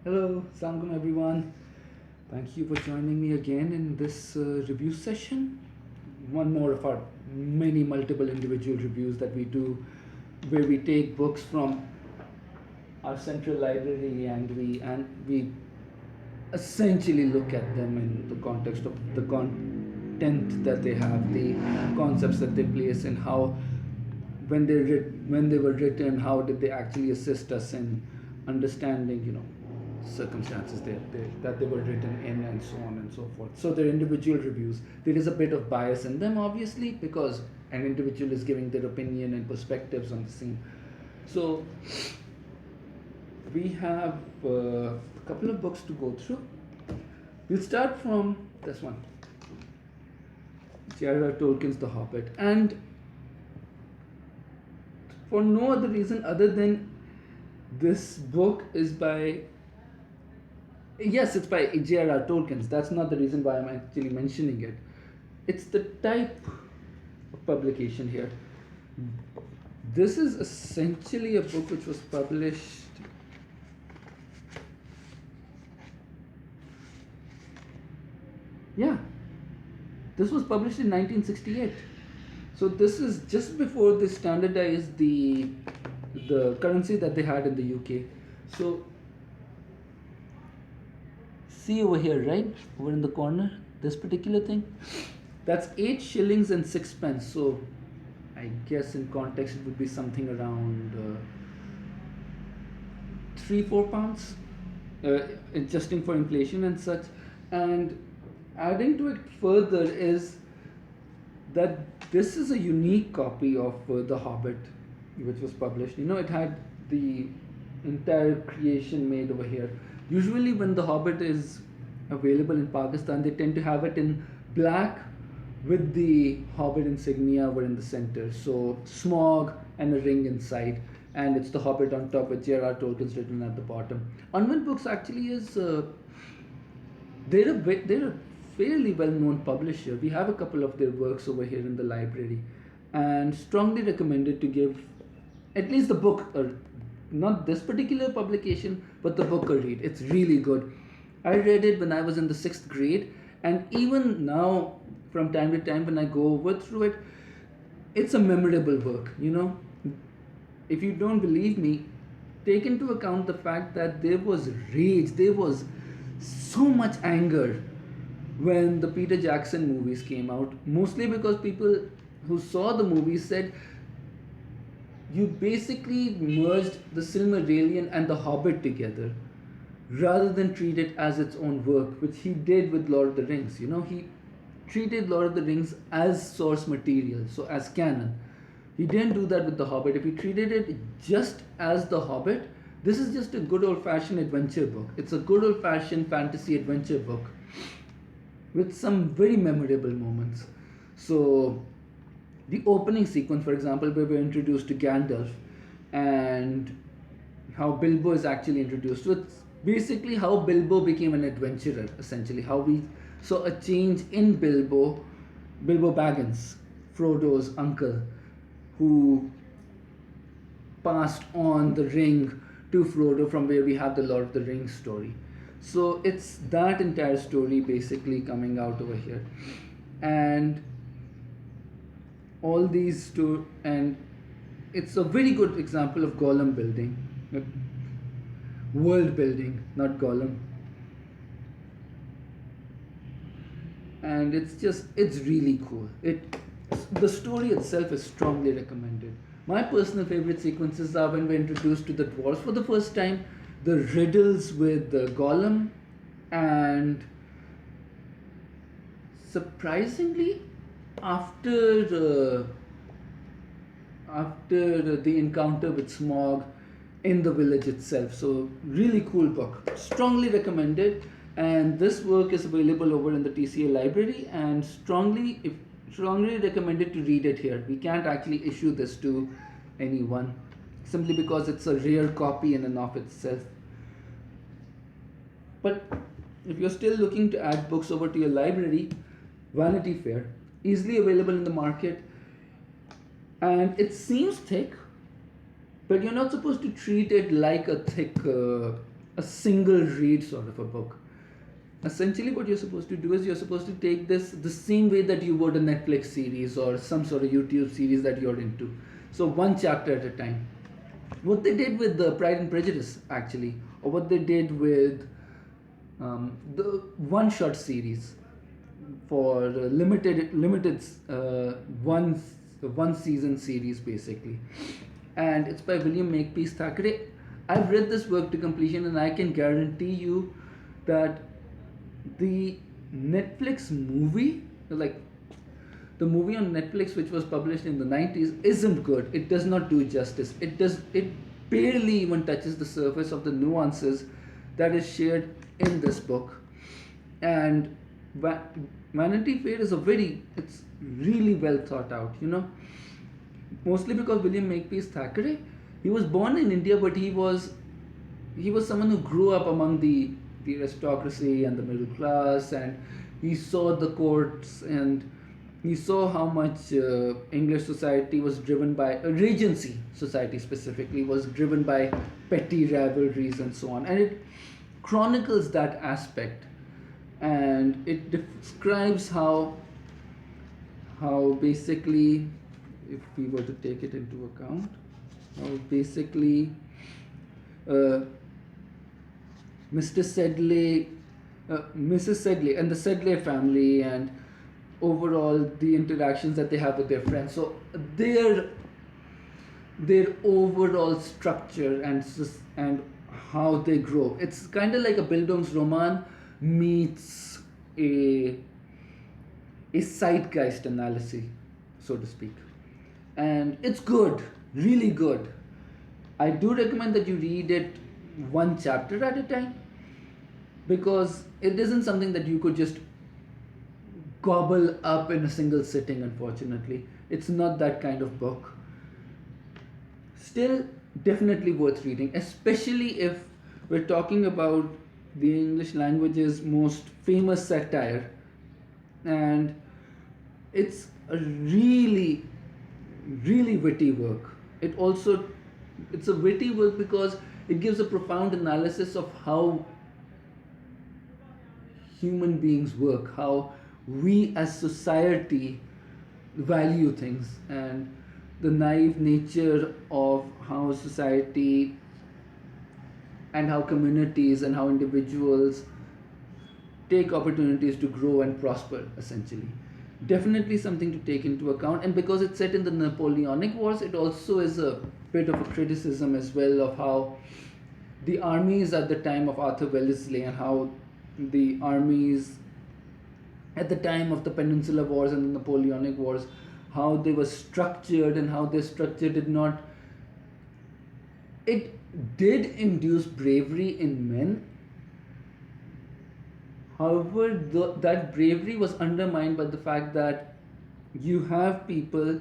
Hello, Assalamualaikum everyone. Thank you for joining me again in this review session. One more of our many multiple individual reviews that we do, where we take books from our central library and we essentially look at them in the context of the content that they have, the concepts that they place, and how when they were written, how did they actually assist us in understanding, circumstances that they were written in, and so on and so forth. So they're individual reviews. There is a bit of bias in them, obviously, because an individual is giving their opinion and perspectives on the scene. So we have a couple of books to go through. We'll start from this one, JRR Tolkien's The Hobbit, and for no other reason other than this book is by, yes, it's by JRR Tolkien's. That's not the reason why I'm actually mentioning it. It's the type of publication here. This is essentially a book which was published this was published in 1968. So this is just before they standardized the currency that they had in the UK. So see over here, right? Over in the corner, this particular thing. That's 8 shillings and 6 pence. So I guess in context it would be something around 3-4 pounds, adjusting for inflation and such. And adding to it further is that this is a unique copy of The Hobbit, which was published. It had the entire creation made over here. Usually when The Hobbit is available in Pakistan, they tend to have it in black with the Hobbit insignia over in the center. So Smog and a ring inside, and it's The Hobbit on top with JRR Tolkien's written at the bottom. Unwin Books actually is they're a fairly well-known publisher. We have a couple of their works over here in the library, and strongly recommended to give at least the book, not this particular publication, but the book a read. It's really good. I read it when I was in the 6th grade, and even now, from time to time when I go over through it, it's a memorable work. If you don't believe me, take into account the fact that there was rage, there was so much anger when the Peter Jackson movies came out, mostly because people who saw the movies said you basically merged the Silmarillion and the Hobbit together rather than treat it as its own work, which he did with Lord of the Rings. He treated Lord of the Rings as source material, so as canon. He didn't do that with The Hobbit. If he treated it just as The Hobbit, this is just a good old-fashioned adventure book. It's a good old-fashioned fantasy adventure book with some very memorable moments. So the opening sequence, for example, where we're introduced to Gandalf, and how Bilbo is actually introduced. So it's basically how Bilbo became an adventurer, essentially. How we saw a change in Bilbo Baggins, Frodo's uncle, who passed on the ring to Frodo, from where we have the Lord of the Rings story. So it's that entire story basically coming out over here, and all these two, and it's a very good example of Gollum building, world building, not Gollum. And it's really cool. The story itself is strongly recommended. My personal favorite sequences are when we're introduced to the dwarves for the first time, the riddles with the Gollum, and surprisingly, after the encounter with Smog in the village itself. So really cool book, strongly recommended. And this work is available over in the TCA library, and strongly recommended to read it here. We can't actually issue this to anyone simply because it's a rare copy in and of itself. But if you're still looking to add books over to your library, Vanity Fair, easily available in the market, and it seems thick, but you're not supposed to treat it like a thick a single read sort of a book. Essentially what you're supposed to do is you're supposed to take this the same way that you would a Netflix series or some sort of YouTube series that you're into. So one chapter at a time. What they did with the Pride and Prejudice, actually, or what they did with the one shot series for limited one season series basically, and it's by William Makepeace Thackeray. I've read this work to completion, and I can guarantee you that the Netflix movie, like the movie on Netflix which was published in the 90s, isn't good. It does not do justice. It barely even touches the surface of the nuances that is shared in this book. And Vanity Fair is it's really well thought out, mostly because William Makepeace Thackeray, he was born in India, but he was someone who grew up among the aristocracy and the middle class, and he saw the courts, and he saw how much English society was driven by Regency society specifically was driven by petty rivalries and so on, and it chronicles that aspect, and it describes how basically, if we were to take it into account, how basically Mr. Sedley, Mrs. Sedley, and the Sedley family, and overall the interactions that they have with their friends. So their overall structure and how they grow. It's kind of like a Bildungsroman meets a zeitgeist analysis, so to speak, and it's good, really good. I do recommend that you read it one chapter at a time, because it isn't something that you could just gobble up in a single sitting. Unfortunately, it's not that kind of book. Still, definitely worth reading, especially if we're talking about the English language's most famous satire, and it's a really really witty work. It's a witty work because it gives a profound analysis of how human beings work, how we as society value things, and the naive nature of how society and how communities and how individuals take opportunities to grow and prosper, essentially. Definitely something to take into account, and because it's set in the Napoleonic Wars, it also is a bit of a criticism as well of how the armies at the time of Arthur Wellesley and how the armies at the time of the Peninsular Wars and the Napoleonic Wars, how they were structured and how their structure it did induce bravery in men. However, that bravery was undermined by the fact that you have people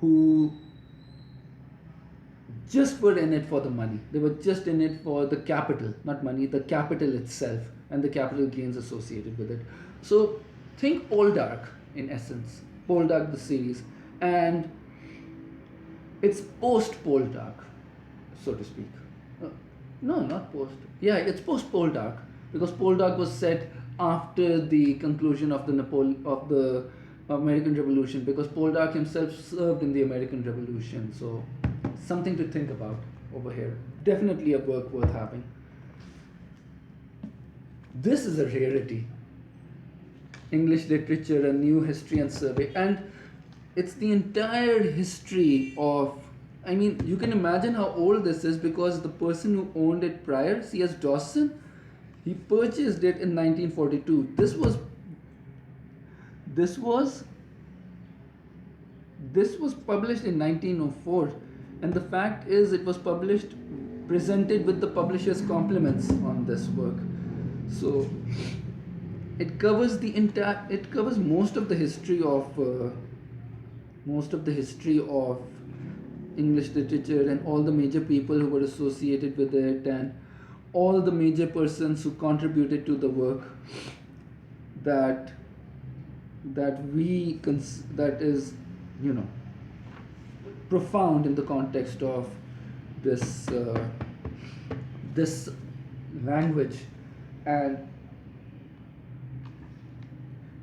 who just were in it for the money. They were just in it for the capital, not money, the capital itself and the capital gains associated with it. So think Poldark in essence, Poldark the series, and it's post Poldark, so to speak. No, not post. Yeah, it's post Poldark, because Poldark was set after the conclusion of the American Revolution, because Poldark himself served in the American Revolution. So something to think about over here. Definitely a work worth having. This is a rarity. English Literature, a New History and Survey, and it's the entire history of, I mean, you can imagine how old this is, because the person who owned it prior, C.S. Dawson, he purchased it in 1942. This was published in 1904, and the fact is it was presented with the publisher's compliments on this work. So it covers most of the history of English literature, and all the major people who were associated with it, and all the major persons who contributed to the work that is, profound in the context of this language. And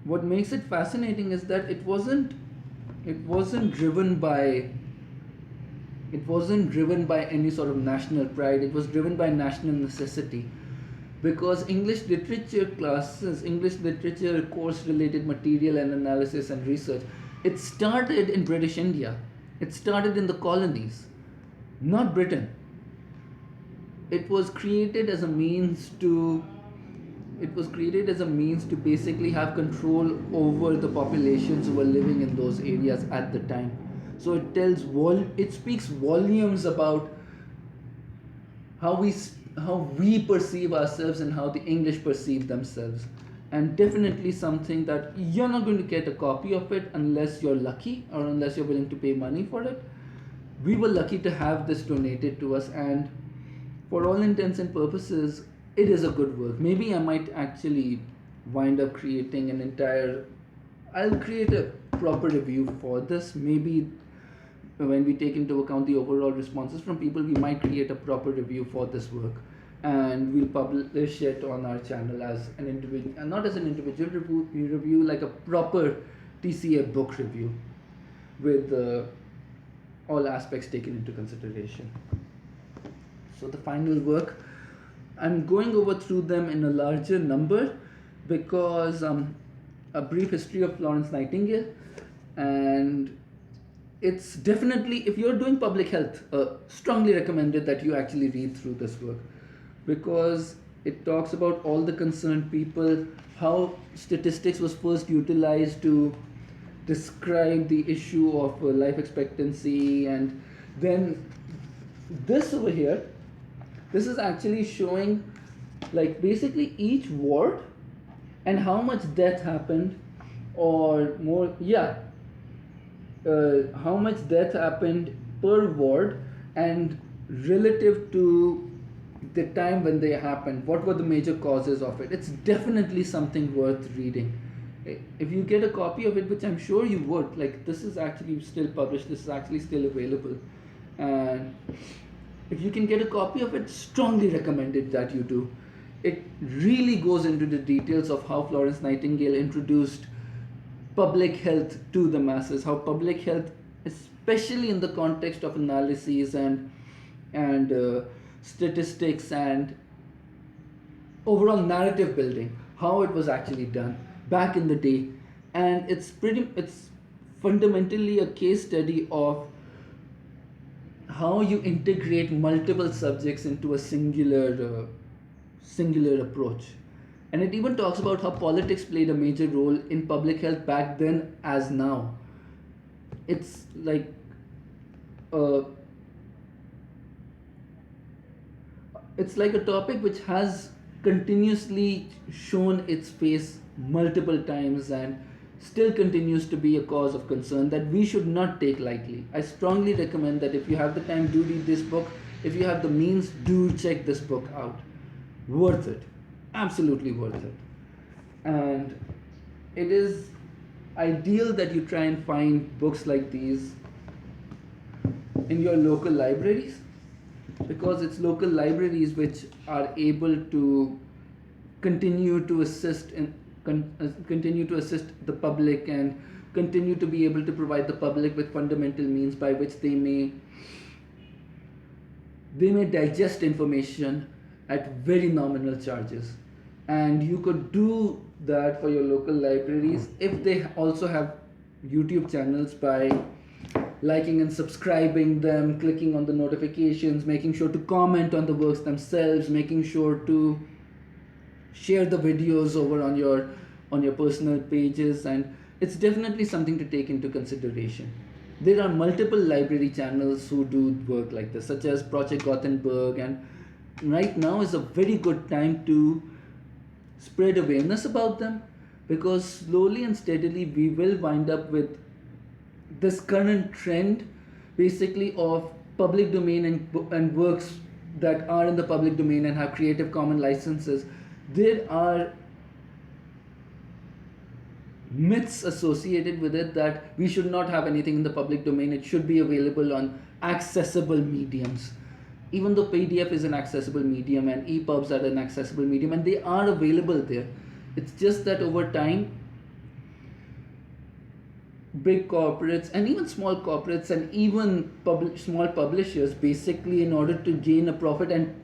what makes it fascinating is that it wasn't driven by it wasn't driven by any sort of national pride. It was driven by national necessity, because English literature course related material and analysis and research, it started in British India. It started in the colonies, not Britain. It was created as a means to basically have control over the populations who were living in those areas at the time. So it speaks volumes about how we perceive ourselves and how the English perceive themselves. And definitely something that you're not going to get a copy of it unless you're lucky, or unless you're willing to pay money for it. We were lucky to have this donated to us, and for all intents and purposes, it is a good work. Maybe I might actually wind up creating I'll create a proper review for this. Maybe when we take into account the overall responses from people, we might create a proper review for this work, and we'll publish it on our channel as an individual, and not as an individual review, like a proper TCA book review with all aspects taken into consideration. So the final work, I'm going over through them in a larger number because a brief history of Florence Nightingale, and it's definitely, if you're doing public health, strongly recommended that you actually read through this work, because it talks about all the concerned people, how statistics was first utilized to describe the issue of life expectancy, and then this over here, this is actually showing like basically each ward and how much death happened, or more, how much death happened per ward, and relative to the time when they happened, what were the major causes of it. It's definitely something worth reading. If you get a copy of it, which I'm sure you would, like, this is actually still published, this is actually still available, and if you can get a copy of it, strongly recommended that you do. It really goes into the details of how Florence Nightingale introduced public health to the masses, how public health, especially in the context of analyses and statistics and overall narrative building, how it was actually done back in the day. And it's fundamentally a case study of how you integrate multiple subjects into a singular approach. And it even talks about how politics played a major role in public health back then as now. It's like it's like a topic which has continuously shown its face multiple times and still continues to be a cause of concern that we should not take lightly. I strongly recommend that if you have the time, do read this book. If you have the means, do check this book out. Worth it. Absolutely worth it. And it is ideal that you try and find books like these in your local libraries, because it's local libraries which are able to continue to assist the public, and continue to be able to provide the public with fundamental means by which they may digest information at very nominal charges. And you could do that for your local libraries if they also have YouTube channels, by liking and subscribing them, clicking on the notifications, making sure to comment on the works themselves, making sure to share the videos over on your personal pages. And it's definitely something to take into consideration. There are multiple library channels who do work like this, such as Project Gothenburg, and right now is a very good time to spread awareness about them, because slowly and steadily we will wind up with this current trend basically of public domain and works that are in the public domain and have Creative Commons licenses. There are myths associated with it that we should not have anything in the public domain. It should be available on accessible mediums. even though PDF is an accessible medium and EPUBs are an accessible medium and they are available there, it's just that over time, big corporates and even small corporates and even small publishers, basically in order to gain a profit and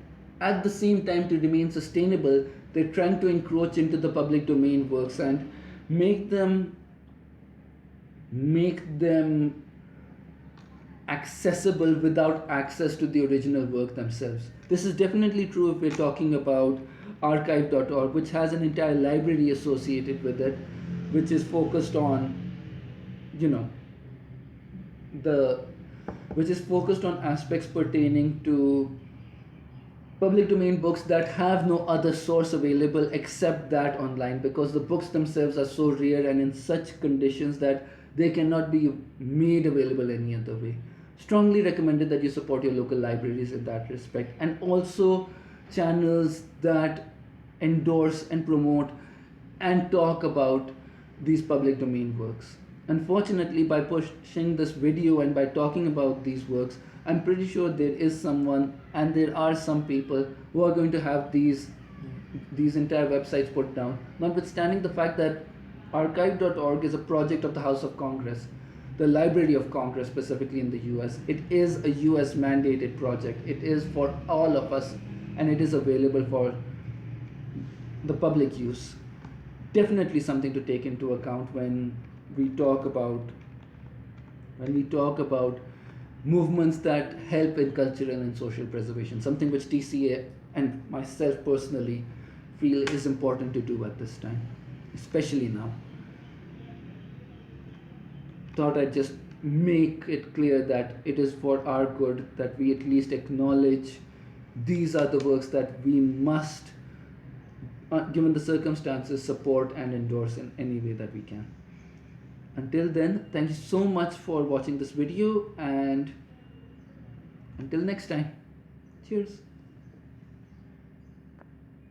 at the same time to remain sustainable, they're trying to encroach into the public domain works and make them accessible without access to the original work themselves. This is definitely true if we're talking about archive.org, which has an entire library associated with it, which is focused on, you know, which is focused on aspects pertaining to public domain books that have no other source available except that online, because the books themselves are so rare and in such conditions that they cannot be made available any other way. Strongly recommended that you support your local libraries in that respect, and also channels that endorse and promote and talk about these public domain works. Unfortunately, by pushing this video and by talking about these works, I'm pretty sure there is someone and there are some people who are going to have these entire websites put down, notwithstanding the fact that archive.org is a project of the House of Congress, the Library of Congress specifically in the US. It is a US mandated project. It is for all of us and it is available for the public use. Definitely something to take into account when we talk about movements that help in cultural and social preservation, something which TCA and myself personally feel is important to do at this time, especially now. Thought I'd just make it clear that it is for our good that we at least acknowledge these are the works that we must, given the circumstances, support and endorse in any way that we can. Until then, thank you so much for watching this video, and until next time, cheers.